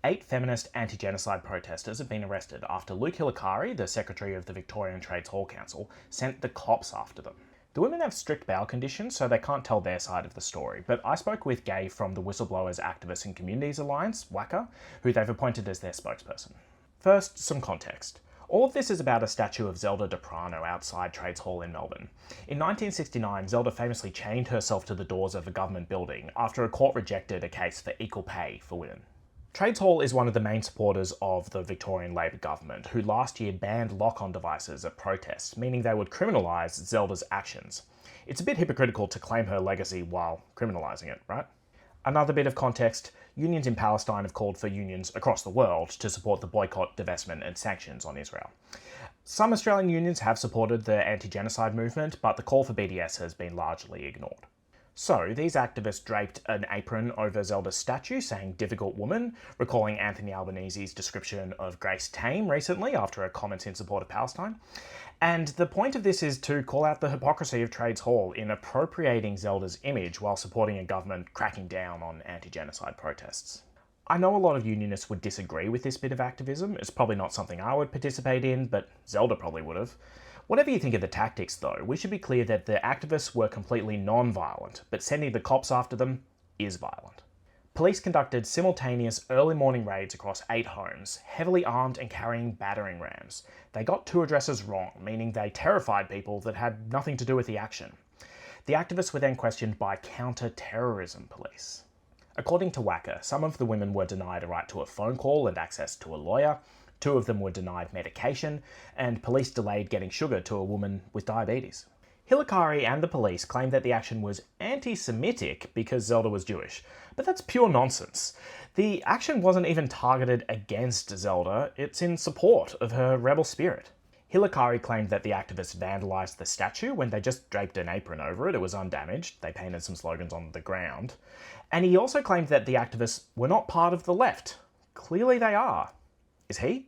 8 feminist anti-genocide protesters have been arrested after Luke Hilakari, the secretary of the Victorian Trades Hall Council, sent the cops after them. The women have strict bail conditions, so they can't tell their side of the story, but I spoke with Gay from the Whistleblowers Activists and Communities Alliance, WACA, who they've appointed as their spokesperson. First, some context. All of this is about a statue of Zelda D'Aprano outside Trades Hall in Melbourne. In 1969, Zelda famously chained herself to the doors of a government building after a court rejected a case for equal pay for women. Trades Hall is one of the main supporters of the Victorian Labor government, who last year banned lock-on devices at protests, meaning they would criminalise Zelda's actions. It's a bit hypocritical to claim her legacy while criminalising it, right? Another bit of context, unions in Palestine have called for unions across the world to support the boycott, divestment and sanctions on Israel. Some Australian unions have supported the anti-genocide movement, but the call for BDS has been largely ignored. So, these activists draped an apron over Zelda's statue saying "difficult woman," recalling Anthony Albanese's description of Grace Tame recently after her comments in support of Palestine. And the point of this is to call out the hypocrisy of Trades Hall in appropriating Zelda's image while supporting a government cracking down on anti-genocide protests. I know a lot of unionists would disagree with this bit of activism. It's probably not something I would participate in, but Zelda probably would have. Whatever you think of the tactics though, we should be clear that the activists were completely non-violent, but sending the cops after them is violent. Police conducted simultaneous early morning raids across 8 homes, heavily armed and carrying battering rams. They got 2 addresses wrong, meaning they terrified people that had nothing to do with the action. The activists were then questioned by counter-terrorism police. According to WACA, some of the women were denied a right to a phone call and access to a lawyer, 2 of them were denied medication, and police delayed getting sugar to a woman with diabetes. Hilakari and the police claimed that the action was anti-Semitic because Zelda was Jewish, but that's pure nonsense. The action wasn't even targeted against Zelda, it's in support of her rebel spirit. Hilakari claimed that the activists vandalised the statue when they just draped an apron over it. It was undamaged. They painted some slogans on the ground. And he also claimed that the activists were not part of the left. Clearly they are. Is he?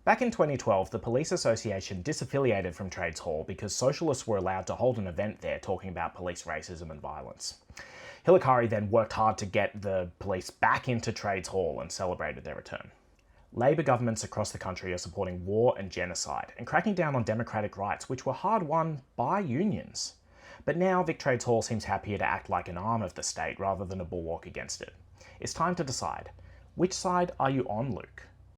Back in 2012, the Police Association disaffiliated from Trades Hall because socialists were allowed to hold an event there talking about police racism and violence. Hilakari then worked hard to get the police back into Trades Hall and celebrated their return. Labor governments across the country are supporting war and genocide and cracking down on democratic rights which were hard won by unions. But now Vic Trades Hall seems happier to act like an arm of the state rather than a bulwark against it. It's time to decide. Which side are you on, Luke?